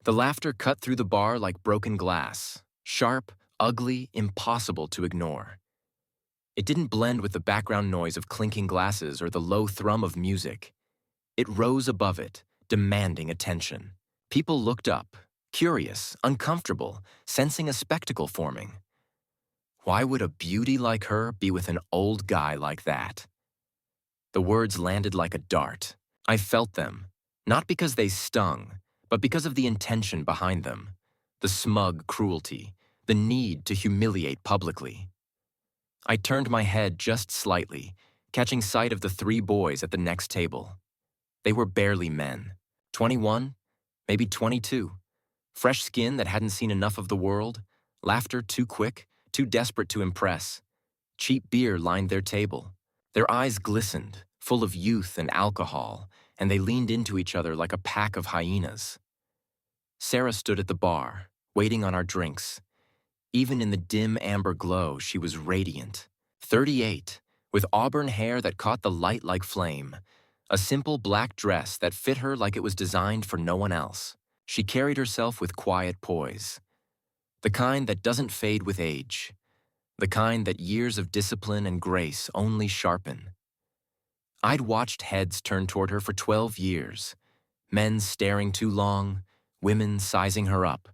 The laughter cut through the bar like broken glass, sharp, ugly, impossible to ignore. It didn't blend with the background noise of clinking glasses or the low thrum of music. It rose above it, demanding attention. People looked up, curious, uncomfortable, sensing a spectacle forming. Why would a beauty like her be with an old guy like that? The words landed like a dart. I felt them, not because they stung, but because of the intention behind them. The smug cruelty, the need to humiliate publicly. I turned my head just slightly, catching sight of the three boys at the next table. They were barely men, 21, maybe 22. Fresh skin that hadn't seen enough of the world, laughter too quick, too desperate to impress. Cheap beer lined their table. Their eyes glistened, full of youth and alcohol, and they leaned into each other like a pack of hyenas. Sarah stood at the bar, waiting on our drinks. Even in the dim amber glow, she was radiant. 38, with auburn hair that caught the light like flame. A simple black dress that fit her like it was designed for no one else. She carried herself with quiet poise. The kind that doesn't fade with age. The kind that years of discipline and grace only sharpen. I'd watched heads turn toward her for 12 years. Men staring too long, women sizing her up.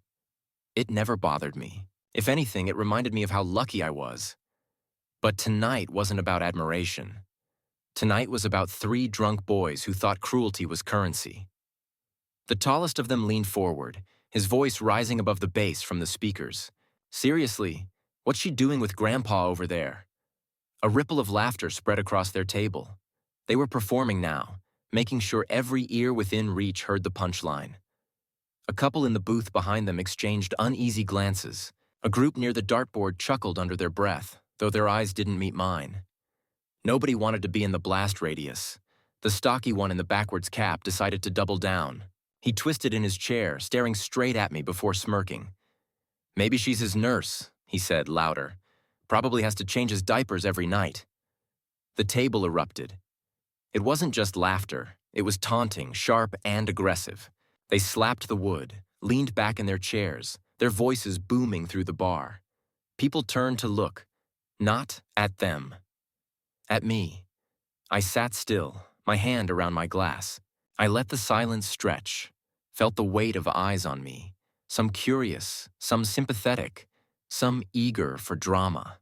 It never bothered me. If anything, it reminded me of how lucky I was. But tonight wasn't about admiration. Tonight was about three drunk boys who thought cruelty was currency. The tallest of them leaned forward, his voice rising above the bass from the speakers. Seriously, what's she doing with Grandpa over there? A ripple of laughter spread across their table. They were performing now, making sure every ear within reach heard the punchline. A couple in the booth behind them exchanged uneasy glances. A group near the dartboard chuckled under their breath, though their eyes didn't meet mine. Nobody wanted to be in the blast radius. The stocky one in the backwards cap decided to double down. He twisted in his chair, staring straight at me before smirking. "Maybe she's his nurse," he said, louder. "Probably has to change his diapers every night." The table erupted. It wasn't just laughter. It was taunting, sharp, and aggressive. They slapped the wood, leaned back in their chairs, their voices booming through the bar. People turned to look, not at them. At me. I sat still, my hand around my glass. I let the silence stretch, felt the weight of eyes on me, some curious, some sympathetic, some eager for drama.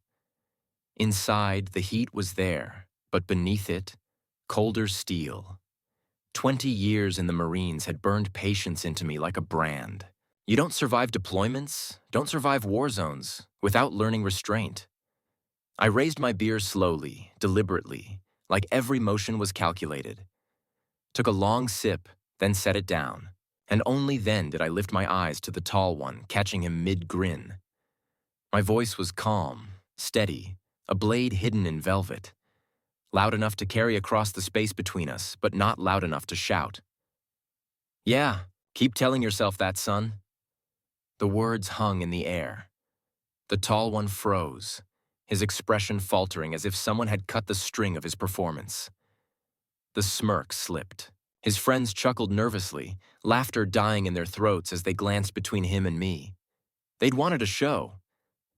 Inside, the heat was there, but beneath it, colder steel. 20 years in the Marines had burned patience into me like a brand. You don't survive deployments, don't survive war zones, without learning restraint. I raised my beer slowly, deliberately, like every motion was calculated. Took a long sip, then set it down, and only then did I lift my eyes to the tall one, catching him mid-grin. My voice was calm, steady, a blade hidden in velvet. Loud enough to carry across the space between us, but not loud enough to shout. "Yeah, keep telling yourself that, son." The words hung in the air. The tall one froze, his expression faltering as if someone had cut the string of his performance. The smirk slipped. His friends chuckled nervously, laughter dying in their throats as they glanced between him and me. They'd wanted a show,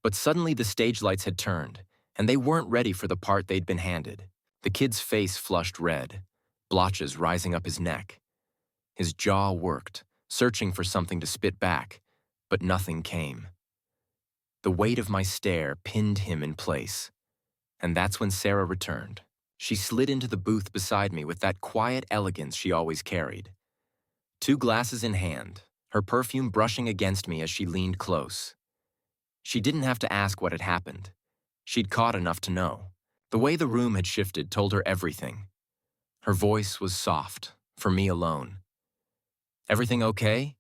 but suddenly the stage lights had turned, and they weren't ready for the part they'd been handed. The kid's face flushed red, blotches rising up his neck. His jaw worked, searching for something to spit back, but nothing came. The weight of my stare pinned him in place, and that's when Sarah returned. She slid into the booth beside me with that quiet elegance she always carried. 2 glasses in hand, her perfume brushing against me as she leaned close. She didn't have to ask what had happened. She'd caught enough to know. The way the room had shifted told her everything. Her voice was soft, for me alone. "Everything okay?"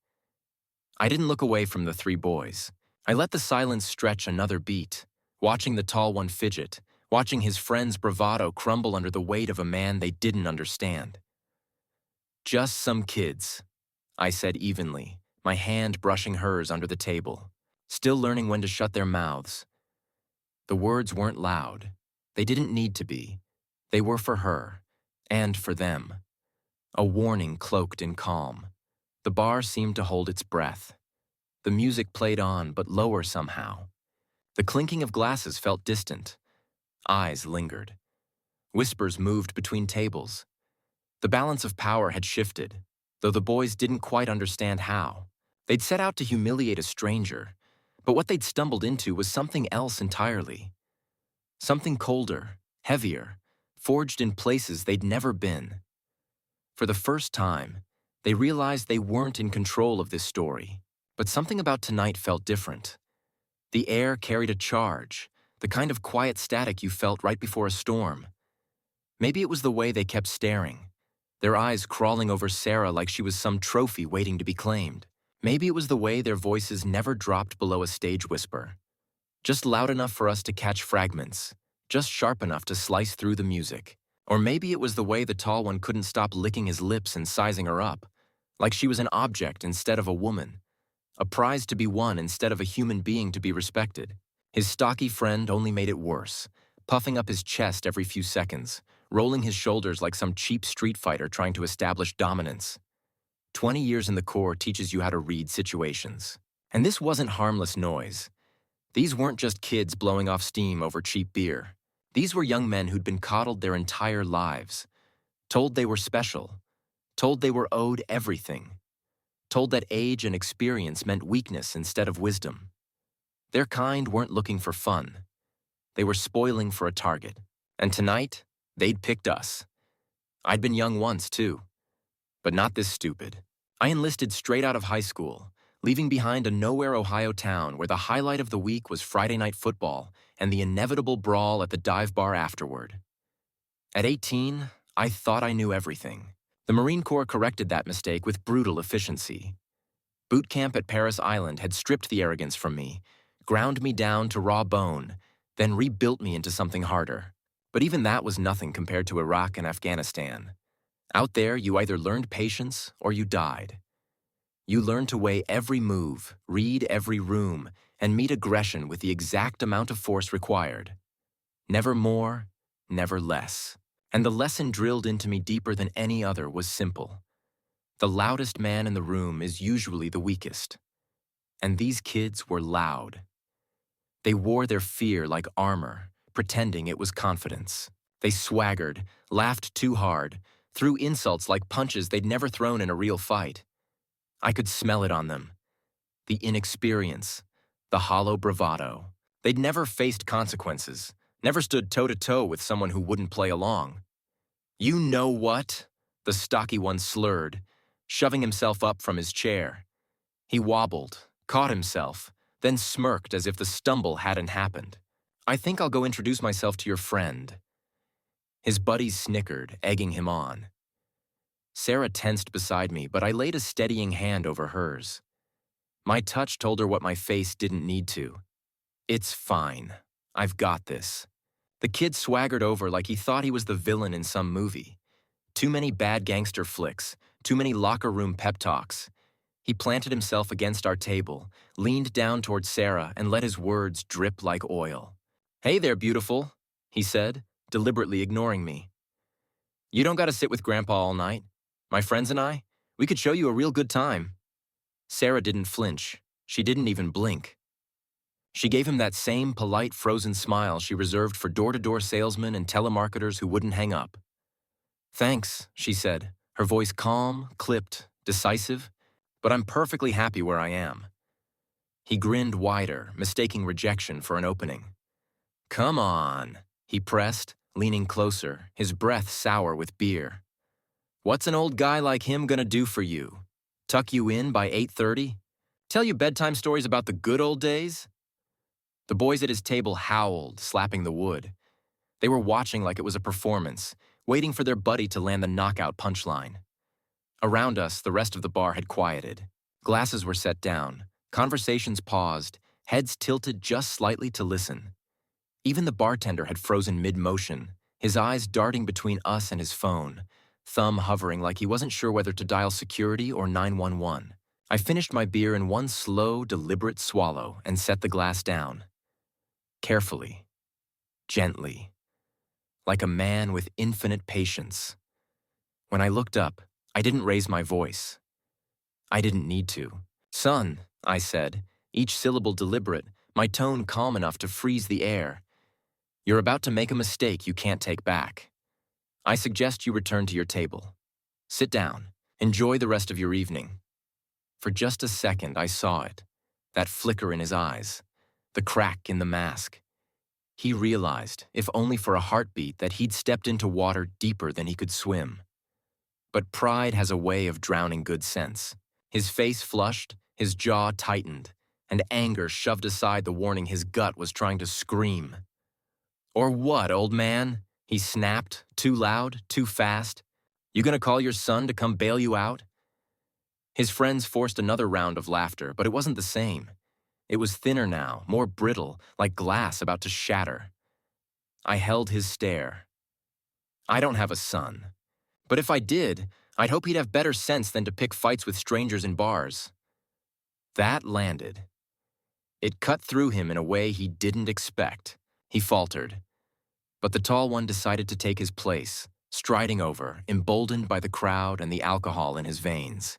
I didn't look away from the 3 boys. I let the silence stretch another beat, watching the tall one fidget, watching his friend's bravado crumble under the weight of a man they didn't understand. "Just some kids," I said evenly, my hand brushing hers under the table, still learning when to shut their mouths. The words weren't loud. They didn't need to be. They were for her, and for them. A warning cloaked in calm. The bar seemed to hold its breath. The music played on, but lower somehow. The clinking of glasses felt distant. Eyes lingered. Whispers moved between tables. The balance of power had shifted, though the boys didn't quite understand how. They'd set out to humiliate a stranger, but what they'd stumbled into was something else entirely. Something colder, heavier, forged in places they'd never been. For the first time, they realized they weren't in control of this story, but something about tonight felt different. The air carried a charge, the kind of quiet static you felt right before a storm. Maybe it was the way they kept staring, their eyes crawling over Sarah like she was some trophy waiting to be claimed. Maybe it was the way their voices never dropped below a stage whisper. Just loud enough for us to catch fragments, just sharp enough to slice through the music. Or maybe it was the way the tall one couldn't stop licking his lips and sizing her up, like she was an object instead of a woman, a prize to be won instead of a human being to be respected. His stocky friend only made it worse, puffing up his chest every few seconds, rolling his shoulders like some cheap street fighter trying to establish dominance. 20 years in the Corps teaches you how to read situations. And this wasn't harmless noise. These weren't just kids blowing off steam over cheap beer. These were young men who'd been coddled their entire lives, told they were special, told they were owed everything, told that age and experience meant weakness instead of wisdom. Their kind weren't looking for fun. They were spoiling for a target. And tonight, they'd picked us. I'd been young once, too. But not this stupid. I enlisted straight out of high school, leaving behind a nowhere Ohio town where the highlight of the week was Friday night football and the inevitable brawl at the dive bar afterward. At 18, I thought I knew everything. The Marine Corps corrected that mistake with brutal efficiency. Boot camp at Paris Island had stripped the arrogance from me, ground me down to raw bone, then rebuilt me into something harder. But even that was nothing compared to Iraq and Afghanistan. Out there, you either learned patience or you died. You learned to weigh every move, read every room, and meet aggression with the exact amount of force required. Never more, never less. And the lesson drilled into me deeper than any other was simple. The loudest man in the room is usually the weakest. And these kids were loud. They wore their fear like armor, pretending it was confidence. They swaggered, laughed too hard, threw insults like punches they'd never thrown in a real fight. I could smell it on them. The inexperience, the hollow bravado. They'd never faced consequences, never stood toe-to-toe with someone who wouldn't play along. "You know what?" the stocky one slurred, shoving himself up from his chair. He wobbled, caught himself, then smirked as if the stumble hadn't happened. "I think I'll go introduce myself to your friend." His buddies snickered, egging him on. Sarah tensed beside me, but I laid a steadying hand over hers. My touch told her what my face didn't need to. "It's fine. I've got this." The kid swaggered over like he thought he was the villain in some movie. Too many bad gangster flicks, too many locker room pep talks. He planted himself against our table, leaned down toward Sarah, and let his words drip like oil. "Hey there, beautiful," he said, deliberately ignoring me. "You don't gotta sit with Grandpa all night. My friends and I, we could show you a real good time." Sarah didn't flinch. She didn't even blink. She gave him that same polite, frozen smile she reserved for door-to-door salesmen and telemarketers who wouldn't hang up. "Thanks," she said, her voice calm, clipped, decisive, "but I'm perfectly happy where I am." He grinned wider, mistaking rejection for an opening. "Come on," he pressed, leaning closer, his breath sour with beer. "What's an old guy like him gonna do for you? Tuck you in by 8:30? Tell you bedtime stories about the good old days?" The boys at his table howled, slapping the wood. They were watching like it was a performance, waiting for their buddy to land the knockout punchline. Around us, the rest of the bar had quieted. Glasses were set down, conversations paused, heads tilted just slightly to listen. Even the bartender had frozen mid-motion, his eyes darting between us and his phone, thumb hovering like he wasn't sure whether to dial security or 911. I finished my beer in one slow, deliberate swallow and set the glass down. Carefully, gently, like a man with infinite patience. When I looked up, I didn't raise my voice. I didn't need to. Son, I said, each syllable deliberate, my tone calm enough to freeze the air. You're about to make a mistake you can't take back. I suggest you return to your table. Sit down. Enjoy the rest of your evening. For just a second, I saw it. That flicker in his eyes. The crack in the mask. He realized, if only for a heartbeat, that he'd stepped into water deeper than he could swim. But pride has a way of drowning good sense. His face flushed, his jaw tightened, and anger shoved aside the warning his gut was trying to scream. Or what, old man? He snapped, too loud, too fast. You gonna call your son to come bail you out? His friends forced another round of laughter, but it wasn't the same. It was thinner now, more brittle, like glass about to shatter. I held his stare. I don't have a son. But if I did, I'd hope he'd have better sense than to pick fights with strangers in bars. That landed. It cut through him in a way he didn't expect. He faltered. But the tall one decided to take his place, striding over, emboldened by the crowd and the alcohol in his veins.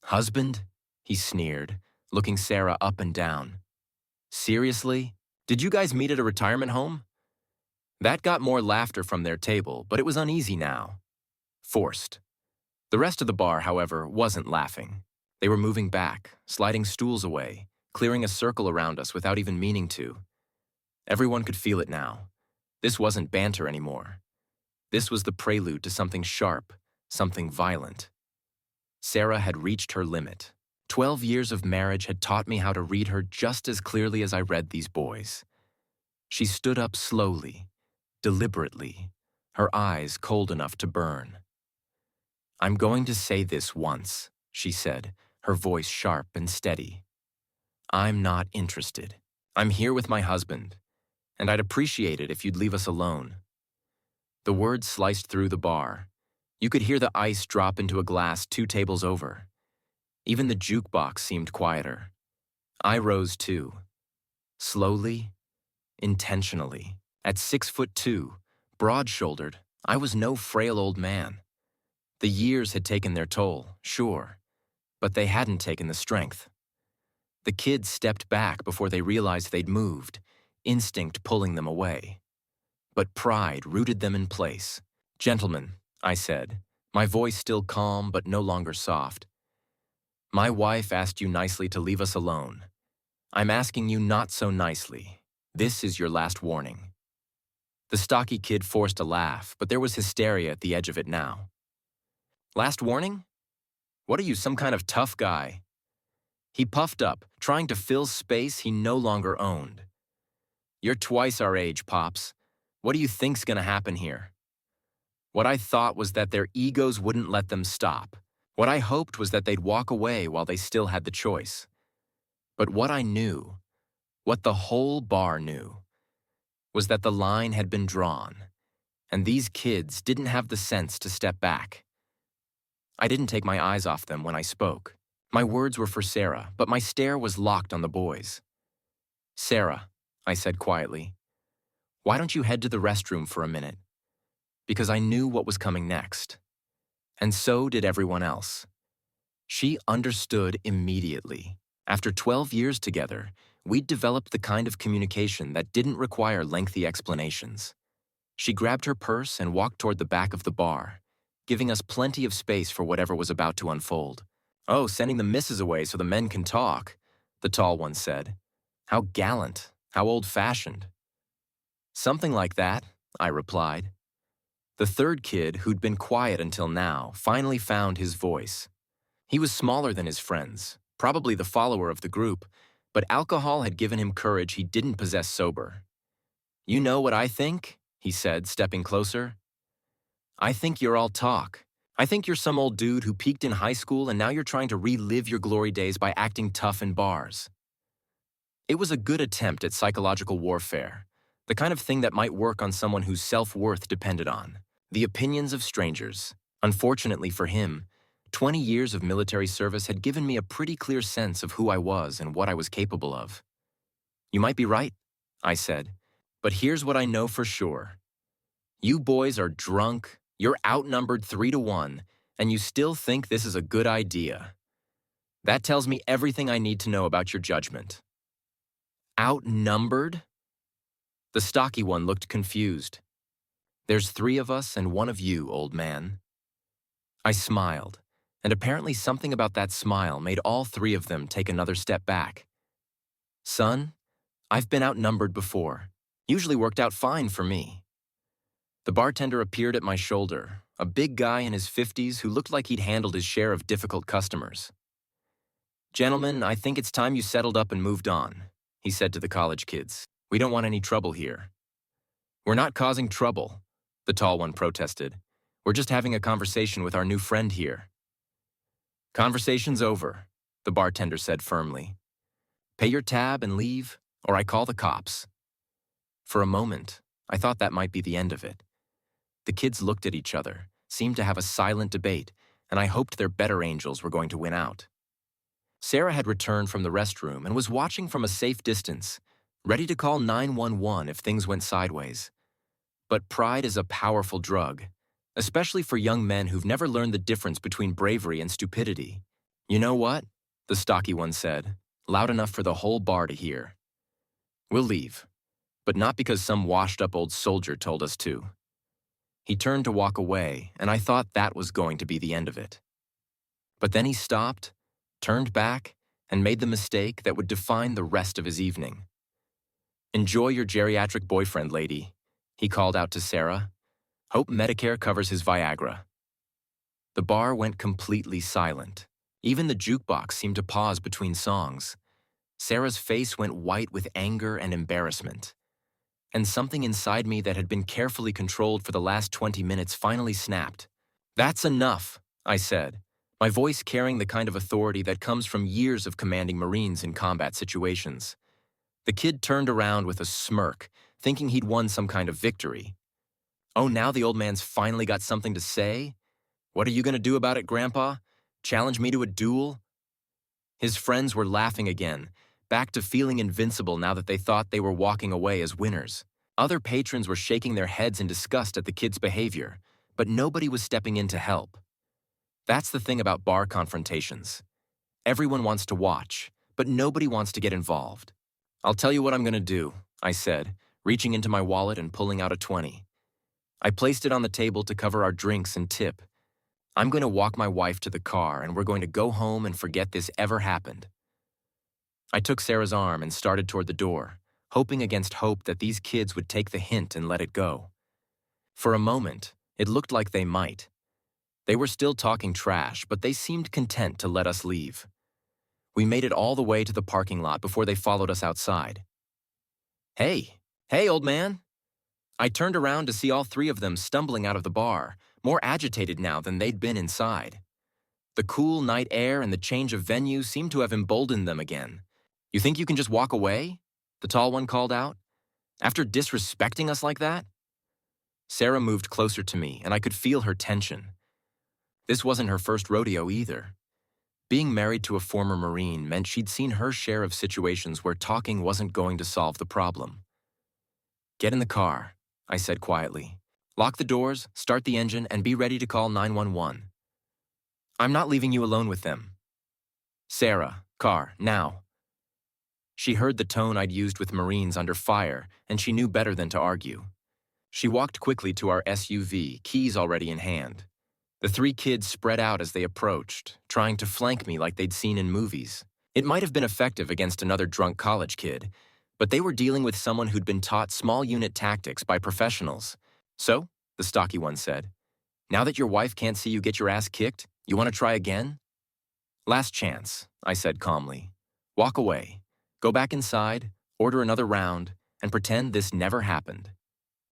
Husband? He sneered, looking Sarah up and down. Seriously? Did you guys meet at a retirement home? That got more laughter from their table, but it was uneasy now. Forced. The rest of the bar, however, wasn't laughing. They were moving back, sliding stools away, clearing a circle around us without even meaning to. Everyone could feel it now. This wasn't banter anymore. This was the prelude to something sharp, something violent. Sarah had reached her limit. 12 years of marriage had taught me how to read her just as clearly as I read these boys. She stood up slowly, deliberately, her eyes cold enough to burn. I'm going to say this once, she said, her voice sharp and steady. I'm not interested. I'm here with my husband, and I'd appreciate it if you'd leave us alone. The words sliced through the bar. You could hear the ice drop into a glass 2 tables over. Even the jukebox seemed quieter. I rose too. Slowly, intentionally. At 6'2", broad-shouldered, I was no frail old man. The years had taken their toll, sure, but they hadn't taken the strength. The kids stepped back before they realized they'd moved, instinct pulling them away. But pride rooted them in place. Gentlemen, I said, my voice still calm but no longer soft. My wife asked you nicely to leave us alone. I'm asking you not so nicely. This is your last warning. The stocky kid forced a laugh, but there was hysteria at the edge of it now. Last warning? What are you, some kind of tough guy? He puffed up, trying to fill space he no longer owned. You're twice our age, Pops. What do you think's gonna happen here? What I thought was that their egos wouldn't let them stop. What I hoped was that they'd walk away while they still had the choice. But what I knew, what the whole bar knew, was that the line had been drawn, and these kids didn't have the sense to step back. I didn't take my eyes off them when I spoke. My words were for Sarah, but my stare was locked on the boys. Sarah, I said quietly, why don't you head to the restroom for a minute? Because I knew what was coming next. And so did everyone else. She understood immediately. After 12 years together, we'd developed the kind of communication that didn't require lengthy explanations. She grabbed her purse and walked toward the back of the bar, giving us plenty of space for whatever was about to unfold. Oh, sending the missus away so the men can talk, the tall one said. How gallant, how old-fashioned. Something like that, I replied. The third kid, who'd been quiet until now, finally found his voice. He was smaller than his friends, probably the follower of the group, but alcohol had given him courage he didn't possess sober. You know what I think? He said, stepping closer. I think you're all talk. I think you're some old dude who peaked in high school and now you're trying to relive your glory days by acting tough in bars. It was a good attempt at psychological warfare, the kind of thing that might work on someone whose self-worth depended on the opinions of strangers. Unfortunately for him, 20 years of military service had given me a pretty clear sense of who I was and what I was capable of. You might be right, I said, but here's what I know for sure. You boys are drunk, you're outnumbered 3-1, and you still think this is a good idea. That tells me everything I need to know about your judgment. Outnumbered? The stocky one looked confused. There's 3 of us and 1 of you, old man. I smiled, and apparently something about that smile made all 3 of them take another step back. Son, I've been outnumbered before. Usually worked out fine for me. The bartender appeared at my shoulder, a big guy in his 50s who looked like he'd handled his share of difficult customers. Gentlemen, I think it's time you settled up and moved on, he said to the college kids. We don't want any trouble here. We're not causing trouble, the tall one protested. We're just having a conversation with our new friend here. Conversation's over, the bartender said firmly. Pay your tab and leave, or I call the cops. For a moment, I thought that might be the end of it. The kids looked at each other, seemed to have a silent debate, and I hoped their better angels were going to win out. Sarah had returned from the restroom and was watching from a safe distance, ready to call 911 if things went sideways. But pride is a powerful drug, especially for young men who've never learned the difference between bravery and stupidity. You know what? The stocky one said, loud enough for the whole bar to hear. We'll leave, but not because some washed-up old soldier told us to. He turned to walk away, and I thought that was going to be the end of it. But then he stopped, turned back, and made the mistake that would define the rest of his evening. Enjoy your geriatric boyfriend, lady, he called out to Sarah. Hope Medicare covers his Viagra. The bar went completely silent. Even the jukebox seemed to pause between songs. Sarah's face went white with anger and embarrassment. And something inside me that had been carefully controlled for the last 20 minutes finally snapped. That's enough, I said, my voice carrying the kind of authority that comes from years of commanding Marines in combat situations. The kid turned around with a smirk, thinking he'd won some kind of victory. Oh, now the old man's finally got something to say? What are you going to do about it, Grandpa? Challenge me to a duel? His friends were laughing again, back to feeling invincible now that they thought they were walking away as winners. Other patrons were shaking their heads in disgust at the kid's behavior, but nobody was stepping in to help. That's the thing about bar confrontations. Everyone wants to watch, but nobody wants to get involved. I'll tell you what I'm going to do, I said, reaching into my wallet and pulling out a 20. I placed it on the table to cover our drinks and tip. I'm going to walk my wife to the car, and we're going to go home and forget this ever happened. I took Sarah's arm and started toward the door, hoping against hope that these kids would take the hint and let it go. For a moment, it looked like they might. They were still talking trash, but they seemed content to let us leave. We made it all the way to the parking lot before they followed us outside. Hey, old man! I turned around to see all 3 of them stumbling out of the bar, more agitated now than they'd been inside. The cool night air and the change of venue seemed to have emboldened them again. You think you can just walk away? The tall one called out. After disrespecting us like that? Sarah moved closer to me, and I could feel her tension. This wasn't her first rodeo either. Being married to a former Marine meant she'd seen her share of situations where talking wasn't going to solve the problem. Get in the car, I said quietly. Lock the doors, start the engine, and be ready to call 911. I'm not leaving you alone with them. Sarah, car, now. She heard the tone I'd used with Marines under fire, and she knew better than to argue. She walked quickly to our SUV, keys already in hand. The 3 kids spread out as they approached, trying to flank me like they'd seen in movies. It might have been effective against another drunk college kid, but they were dealing with someone who'd been taught small unit tactics by professionals. So, the stocky one said, now that your wife can't see you get your ass kicked, you want to try again? Last chance, I said calmly. Walk away, go back inside, order another round, and pretend this never happened.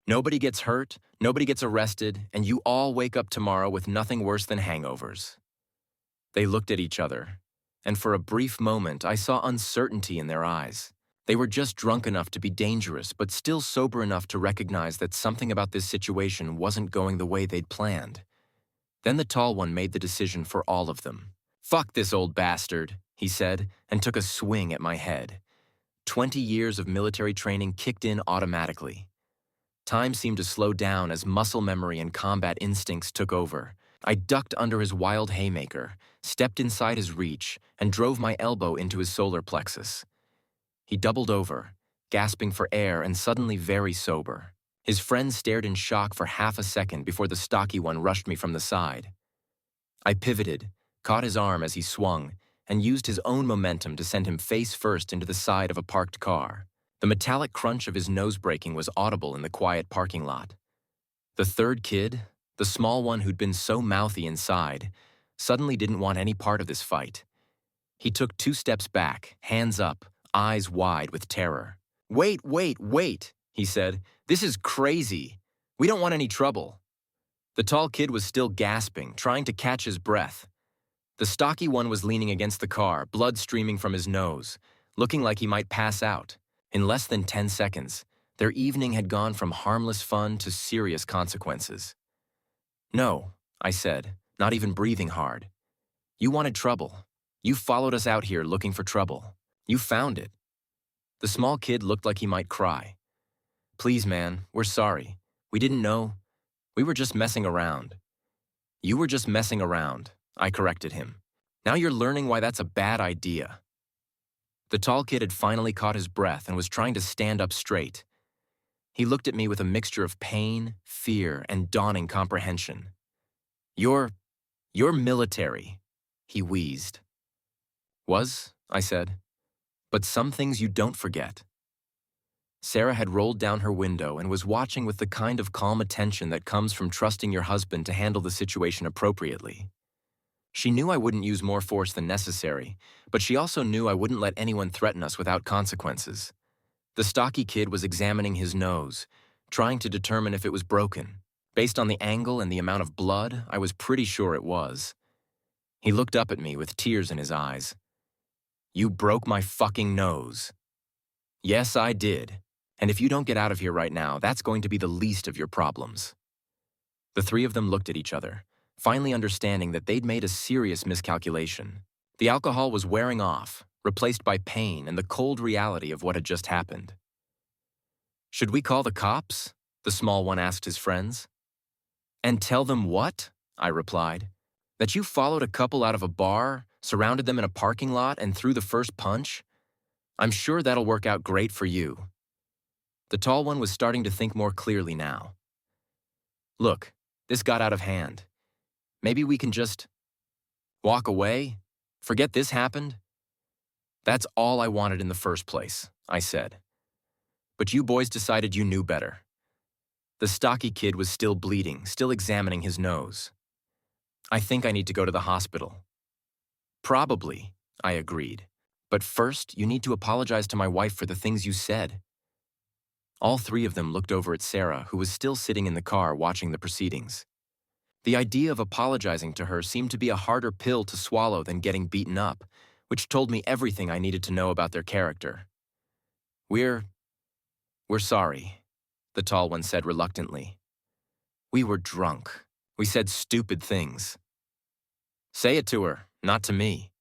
Nobody gets hurt, nobody gets arrested, and you all wake up tomorrow with nothing worse than hangovers. They looked at each other, and for a brief moment I saw uncertainty in their eyes. They were just drunk enough to be dangerous, but still sober enough to recognize that something about this situation wasn't going the way they'd planned. Then the tall one made the decision for all of them. Fuck this old bastard, he said, and took a swing at my head. 20 years of military training kicked in automatically. Time seemed to slow down as muscle memory and combat instincts took over. I ducked under his wild haymaker, stepped inside his reach, and drove my elbow into his solar plexus. He doubled over, gasping for air and suddenly very sober. His friend stared in shock for half a second before the stocky one rushed me from the side. I pivoted, caught his arm as he swung, and used his own momentum to send him face first into the side of a parked car. The metallic crunch of his nose braking was audible in the quiet parking lot. The third kid, the small one who'd been so mouthy inside, suddenly didn't want any part of this fight. He took 2 steps back, hands up, eyes wide with terror. "Wait, wait, wait," he said. "This is crazy. We don't want any trouble." The tall kid was still gasping, trying to catch his breath. The stocky one was leaning against the car, blood streaming from his nose, looking like he might pass out. In less than 10 seconds, their evening had gone from harmless fun to serious consequences. "No," I said, not even breathing hard. "You wanted trouble. You followed us out here looking for trouble. You found it." The small kid looked like he might cry. "Please, man, we're sorry. We didn't know. We were just messing around." "You were just messing around," I corrected him. "Now you're learning why that's a bad idea." The tall kid had finally caught his breath and was trying to stand up straight. He looked at me with a mixture of pain, fear, and dawning comprehension. You're military," he wheezed. "Was," I said. "But some things you don't forget." Sarah had rolled down her window and was watching with the kind of calm attention that comes from trusting your husband to handle the situation appropriately. She knew I wouldn't use more force than necessary, but she also knew I wouldn't let anyone threaten us without consequences. The stocky kid was examining his nose, trying to determine if it was broken. Based on the angle and the amount of blood, I was pretty sure it was. He looked up at me with tears in his eyes. "You broke my fucking nose." "Yes, I did. And if you don't get out of here right now, that's going to be the least of your problems." The 3 of them looked at each other, finally understanding that they'd made a serious miscalculation. The alcohol was wearing off, replaced by pain and the cold reality of what had just happened. "Should we call the cops?" the small one asked his friends. "And tell them what?" I replied. "That you followed a couple out of a bar, surrounded them in a parking lot, and threw the first punch? I'm sure that'll work out great for you." The tall one was starting to think more clearly now. "Look, this got out of hand. Maybe we can just walk away? Forget this happened?" "That's all I wanted in the first place," I said. "But you boys decided you knew better." The stocky kid was still bleeding, still examining his nose. "I think I need to go to the hospital." "Probably," I agreed. "But first, you need to apologize to my wife for the things you said." All 3 of them looked over at Sarah, who was still sitting in the car watching the proceedings. The idea of apologizing to her seemed to be a harder pill to swallow than getting beaten up, which told me everything I needed to know about their character. We're sorry," the tall one said reluctantly. "We were drunk. We said stupid things." "Say it to her, not to me."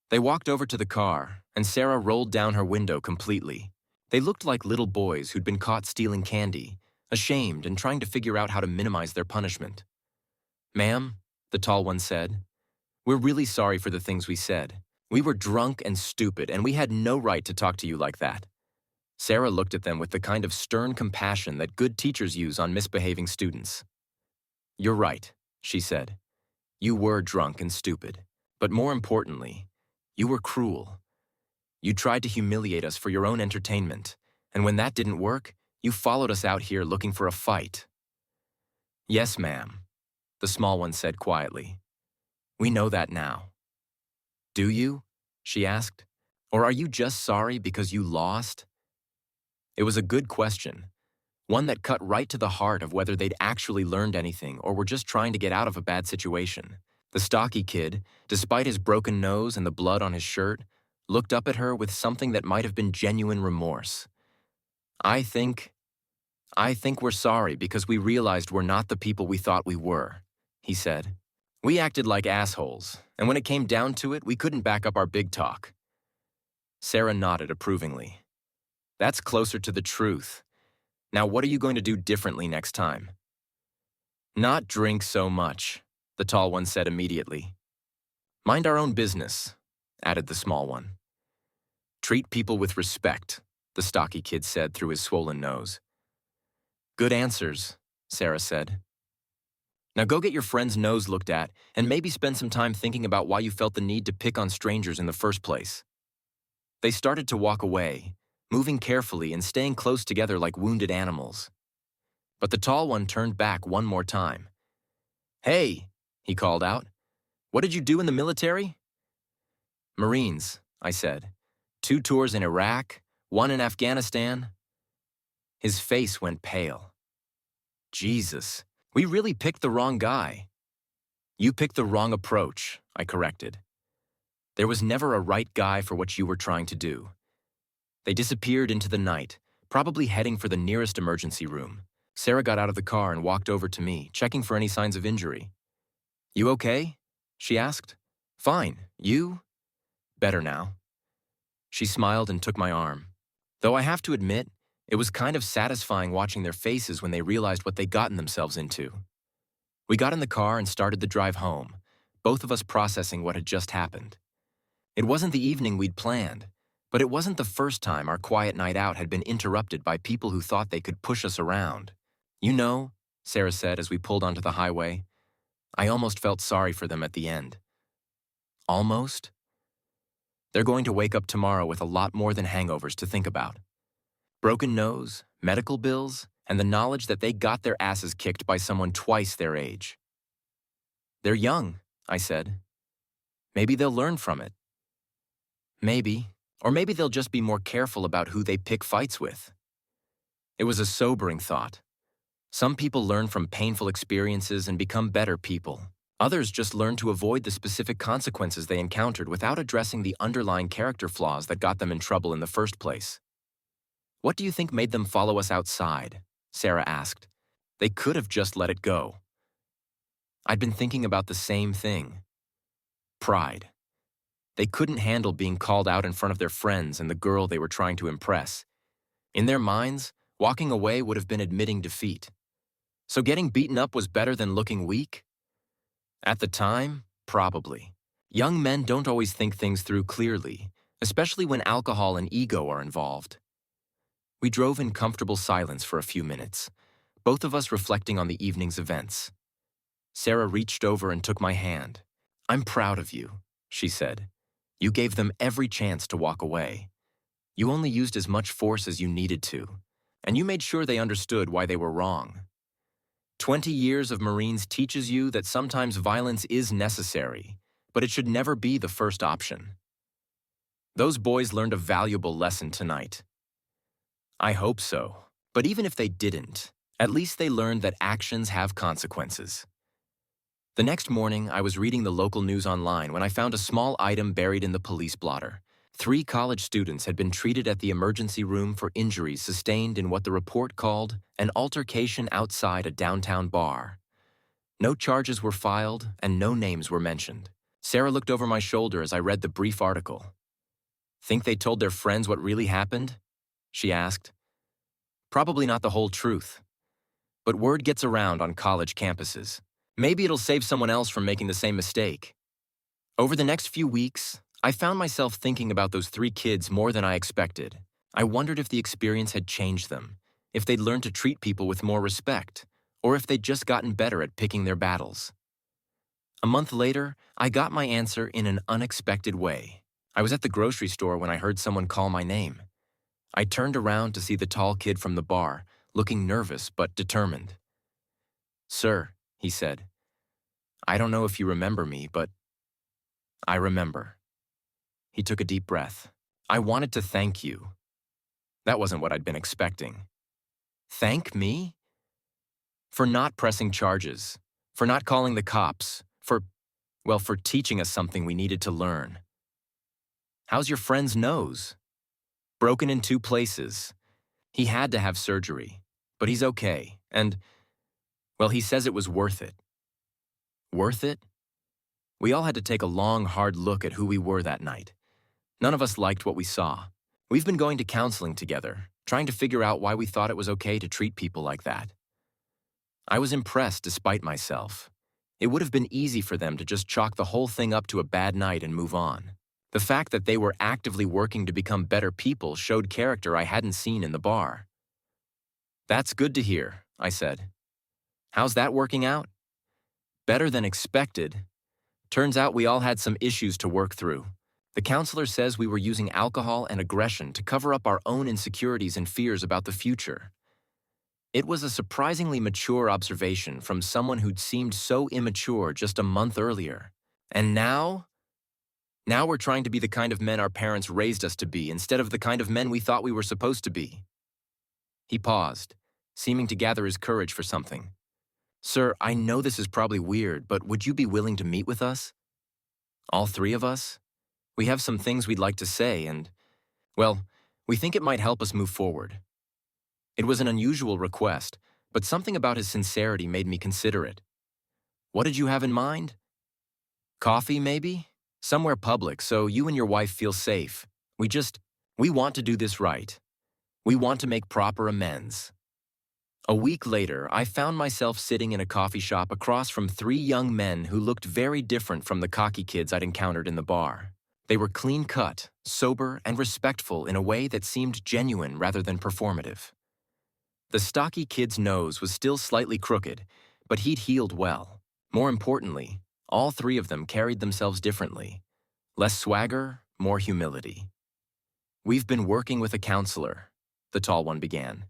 They walked over to the car, and Sarah rolled down her window completely. They looked like little boys who'd been caught stealing candy, ashamed and trying to figure out how to minimize their punishment. "Ma'am," the tall one said, "we're really sorry for the things we said. We were drunk and stupid, and we had no right to talk to you like that." Sarah looked at them with the kind of stern compassion that good teachers use on misbehaving students. "You're right," she said. "You were drunk and stupid. But more importantly, you were cruel. You tried to humiliate us for your own entertainment, and when that didn't work, you followed us out here looking for a fight." "Yes, ma'am," the small one said quietly. "We know that now." "Do you?" she asked. "Or are you just sorry because you lost?" It was a good question, one that cut right to the heart of whether they'd actually learned anything or were just trying to get out of a bad situation. The stocky kid, despite his broken nose and the blood on his shirt, looked up at her with something that might have been genuine remorse. I think we're sorry because we realized we're not the people we thought we were," he said. "We acted like assholes, and when it came down to it, we couldn't back up our big talk." Sarah nodded approvingly. "That's closer to the truth. Now what are you going to do differently next time?" "Not drink so much," the tall one said immediately. Mind our own business, added the small one. Treat people with respect, the stocky kid said through his swollen nose. Good answers, Sarah said. Now go get your friend's nose looked at and maybe spend some time thinking about why you felt the need to pick on strangers in the first place. They started to walk away, moving carefully and staying close together like wounded animals. But the tall one turned back one more time. Hey, he called out. What did you do in the military? Marines, I said. 2 tours in Iraq, 1 in Afghanistan. His face went pale. Jesus, we really picked the wrong guy. You picked the wrong approach, I corrected. There was never a right guy for what you were trying to do. They disappeared into the night, probably heading for the nearest emergency room. Sarah got out of the car and walked over to me, checking for any signs of injury. You okay? She asked. Fine. You? Better now. She smiled and took my arm. Though I have to admit, it was kind of satisfying watching their faces when they realized what they'd gotten themselves into. We got in the car and started the drive home, both of us processing what had just happened. It wasn't the evening we'd planned, but it wasn't the first time our quiet night out had been interrupted by people who thought they could push us around. You know, Sarah said as we pulled onto the highway, I almost felt sorry for them at the end. Almost? They're going to wake up tomorrow with a lot more than hangovers to think about. Broken nose, medical bills, and the knowledge that they got their asses kicked by someone twice their age. They're young, I said. Maybe they'll learn from it. Maybe, or maybe they'll just be more careful about who they pick fights with. It was a sobering thought. Some people learn from painful experiences and become better people. Others just learn to avoid the specific consequences they encountered without addressing the underlying character flaws that got them in trouble in the first place. What do you think made them follow us outside? Sarah asked. They could have just let it go. I'd been thinking about the same thing. Pride. They couldn't handle being called out in front of their friends and the girl they were trying to impress. In their minds, walking away would have been admitting defeat. So getting beaten up was better than looking weak? At the time, probably. Young men don't always think things through clearly, especially when alcohol and ego are involved. We drove in comfortable silence for a few minutes, both of us reflecting on the evening's events. Sarah reached over and took my hand. I'm proud of you, she said. You gave them every chance to walk away. You only used as much force as you needed to, and you made sure they understood why they were wrong. 20 years of Marines teaches you that sometimes violence is necessary, but it should never be the first option. Those boys learned a valuable lesson tonight. I hope so, but even if they didn't, at least they learned that actions have consequences. The next morning, I was reading the local news online when I found a small item buried in the police blotter. 3 college students had been treated at the emergency room for injuries sustained in what the report called an altercation outside a downtown bar. No charges were filed and no names were mentioned. Sarah looked over my shoulder as I read the brief article. Think they told their friends what really happened? She asked. Probably not the whole truth. But word gets around on college campuses. Maybe it'll save someone else from making the same mistake. Over the next few weeks, I found myself thinking about those 3 kids more than I expected. I wondered if the experience had changed them, if they'd learned to treat people with more respect, or if they'd just gotten better at picking their battles. A month later, I got my answer in an unexpected way. I was at the grocery store when I heard someone call my name. I turned around to see the tall kid from the bar, looking nervous but determined. Sir, he said, I don't know if you remember me, but I remember. He took a deep breath. I wanted to thank you. That wasn't what I'd been expecting. Thank me? For not pressing charges, for not calling the cops, for teaching us something we needed to learn. How's your friend's nose? Broken in 2 places. He had to have surgery, but he's okay, and, he says it was worth it. Worth it? We all had to take a long, hard look at who we were that night. None of us liked what we saw. We've been going to counseling together, trying to figure out why we thought it was okay to treat people like that. I was impressed despite myself. It would have been easy for them to just chalk the whole thing up to a bad night and move on. The fact that they were actively working to become better people showed character I hadn't seen in the bar. "That's good to hear," I said. "How's that working out?" "Better than expected. Turns out we all had some issues to work through. The counselor says we were using alcohol and aggression to cover up our own insecurities and fears about the future." It was a surprisingly mature observation from someone who'd seemed so immature just a month earlier. "And now? Now we're trying to be the kind of men our parents raised us to be instead of the kind of men we thought we were supposed to be." He paused, seeming to gather his courage for something. "Sir, I know this is probably weird, but would you be willing to meet with us? All three of us? We have some things we'd like to say and, well, we think it might help us move forward." It was an unusual request, but something about his sincerity made me consider it. "What did you have in mind?" "Coffee, maybe? Somewhere public so you and your wife feel safe. We want to do this right. We want to make proper amends." A week later, I found myself sitting in a coffee shop across from three young men who looked very different from the cocky kids I'd encountered in the bar. They were clean-cut, sober, and respectful in a way that seemed genuine rather than performative. The stocky kid's nose was still slightly crooked, but he'd healed well. More importantly, all three of them carried themselves differently. Less swagger, more humility. "We've been working with a counselor," the tall one began,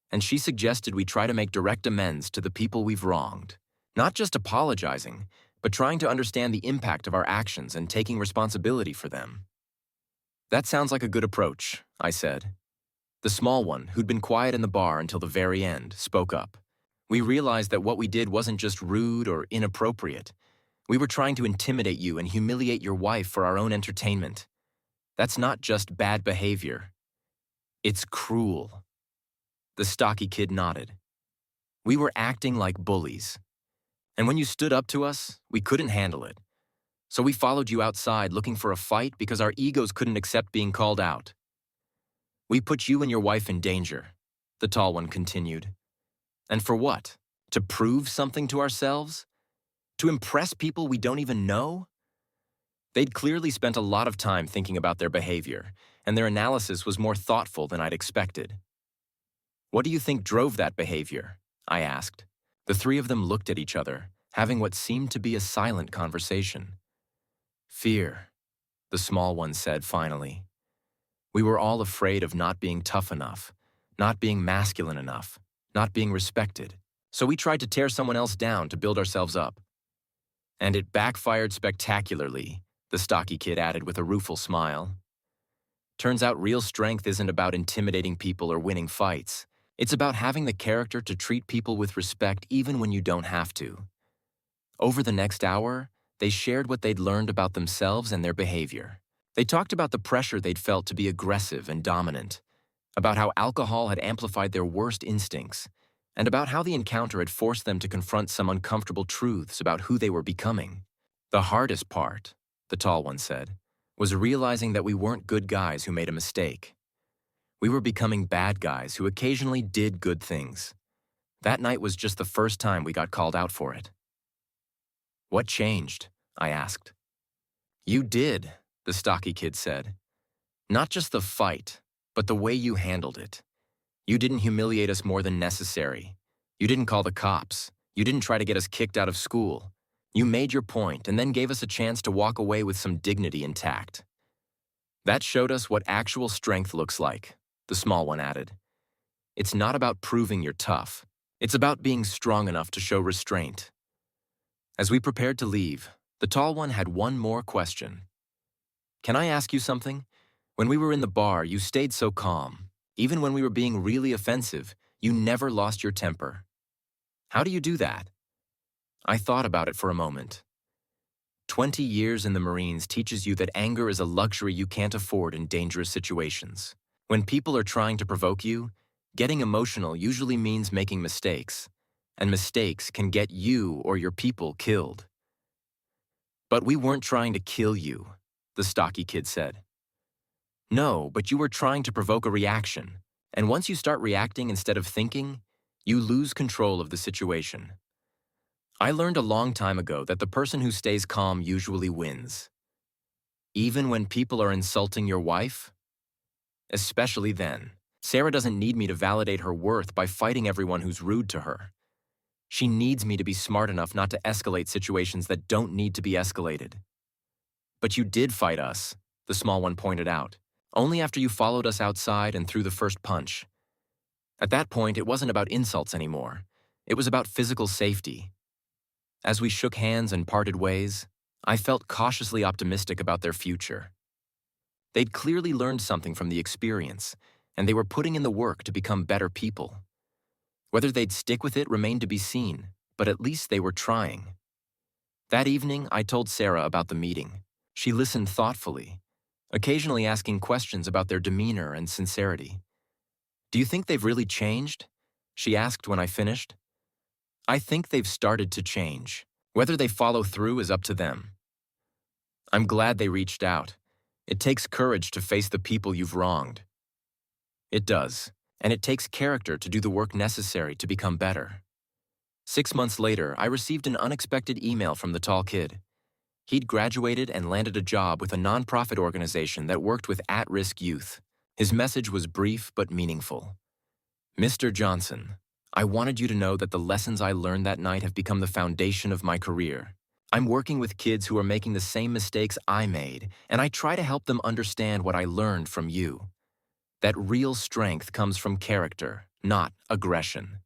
"and she suggested we try to make direct amends to the people we've wronged. Not just apologizing, but trying to understand the impact of our actions and taking responsibility for them." "That sounds like a good approach," I said. The small one, who'd been quiet in the bar until the very end, spoke up. "We realized that what we did wasn't just rude or inappropriate. We were trying to intimidate you and humiliate your wife for our own entertainment. That's not just bad behavior. It's cruel." The stocky kid nodded. "We were acting like bullies. And when you stood up to us, we couldn't handle it. So we followed you outside looking for a fight because our egos couldn't accept being called out. We put you and your wife in danger," the tall one continued. "And for what? To prove something to ourselves? To impress people we don't even know?" They'd clearly spent a lot of time thinking about their behavior, and their analysis was more thoughtful than I'd expected. "What do you think drove that behavior?" I asked. The three of them looked at each other, having what seemed to be a silent conversation. "Fear," the small one said finally. "We were all afraid of not being tough enough, not being masculine enough, not being respected. So we tried to tear someone else down to build ourselves up. And it backfired spectacularly," the stocky kid added with a rueful smile. "Turns out real strength isn't about intimidating people or winning fights. It's about having the character to treat people with respect even when you don't have to." Over the next hour, they shared what they'd learned about themselves and their behavior. They talked about the pressure they'd felt to be aggressive and dominant, about how alcohol had amplified their worst instincts, and about how the encounter had forced them to confront some uncomfortable truths about who they were becoming. "The hardest part," the tall one said, "was realizing that we weren't good guys who made a mistake. We were becoming bad guys who occasionally did good things. That night was just the first time we got called out for it." "What changed?" I asked. "You did," the stocky kid said. "Not just the fight, but the way you handled it. You didn't humiliate us more than necessary. You didn't call the cops. You didn't try to get us kicked out of school. You made your point and then gave us a chance to walk away with some dignity intact. That showed us what actual strength looks like," the small one added. "It's not about proving you're tough. It's about being strong enough to show restraint." As we prepared to leave, the tall one had one more question. "Can I ask you something? When we were in the bar, you stayed so calm. Even when we were being really offensive, you never lost your temper. How do you do that?" I thought about it for a moment. 20 years in the Marines teaches you that anger is a luxury you can't afford in dangerous situations. When people are trying to provoke you, getting emotional usually means making mistakes, and mistakes can get you or your people killed. "But we weren't trying to kill you," the stocky kid said. "No, but you were trying to provoke a reaction, and once you start reacting instead of thinking, you lose control of the situation." I learned a long time ago that the person who stays calm usually wins. Even when people are insulting your wife? Especially then. Sarah doesn't need me to validate her worth by fighting everyone who's rude to her. She needs me to be smart enough not to escalate situations that don't need to be escalated. But you did fight us, the small one pointed out. Only after you followed us outside and threw the first punch. At that point, it wasn't about insults anymore. It was about physical safety. As we shook hands and parted ways, I felt cautiously optimistic about their future. They'd clearly learned something from the experience, and they were putting in the work to become better people. Whether they'd stick with it remained to be seen, but at least they were trying. That evening, I told Sarah about the meeting. She listened thoughtfully, occasionally asking questions about their demeanor and sincerity. "Do you think they've really changed?" she asked when I finished. "I think they've started to change. Whether they follow through is up to them. I'm glad they reached out. It takes courage to face the people you've wronged." It does, and it takes character to do the work necessary to become better. 6 months later, I received an unexpected email from the tall kid. He'd graduated and landed a job with a nonprofit organization that worked with at-risk youth. His message was brief but meaningful. "Mr. Johnson, I wanted you to know that the lessons I learned that night have become the foundation of my career. I'm working with kids who are making the same mistakes I made, and I try to help them understand what I learned from you. That real strength comes from character, not aggression.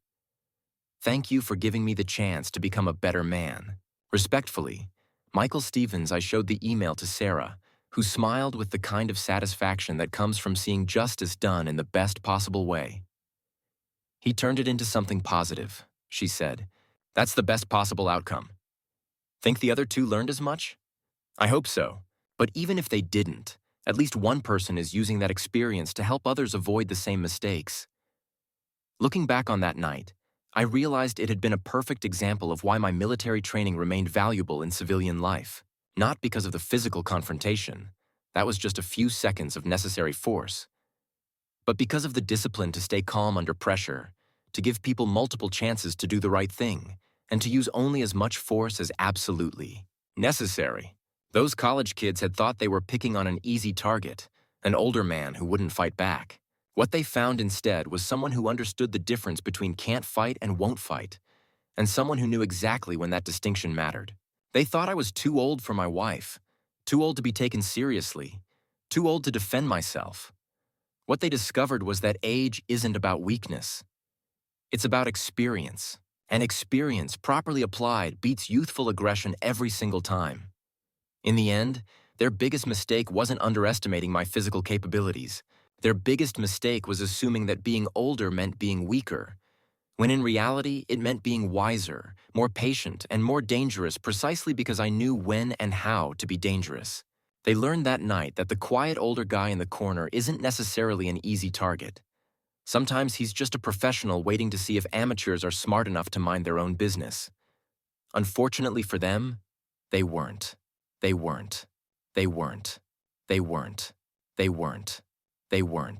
Thank you for giving me the chance to become a better man. Respectfully, Michael Stevens." I showed the email to Sarah, who smiled with the kind of satisfaction that comes from seeing justice done in the best possible way. "He turned it into something positive," she said. "That's the best possible outcome. Think the other two learned as much? I hope so. But even if they didn't, at least one person is using that experience to help others avoid the same mistakes." Looking back on that night, I realized it had been a perfect example of why my military training remained valuable in civilian life. Not because of the physical confrontation. That was just a few seconds of necessary force. But because of the discipline to stay calm under pressure, to give people multiple chances to do the right thing, and to use only as much force as absolutely necessary. Those college kids had thought they were picking on an easy target, an older man who wouldn't fight back. What they found instead was someone who understood the difference between can't fight and won't fight, and someone who knew exactly when that distinction mattered. They thought I was too old for my wife, too old to be taken seriously, too old to defend myself. What they discovered was that age isn't about weakness. It's about experience, and experience, properly applied, beats youthful aggression every single time. In the end, their biggest mistake wasn't underestimating my physical capabilities. Their biggest mistake was assuming that being older meant being weaker, when in reality it meant being wiser, more patient, and more dangerous precisely because I knew when and how to be dangerous. They learned that night that the quiet older guy in the corner isn't necessarily an easy target. Sometimes he's just a professional waiting to see if amateurs are smart enough to mind their own business. Unfortunately for them, they weren't. They weren't. They weren't. They weren't. They weren't. They weren't.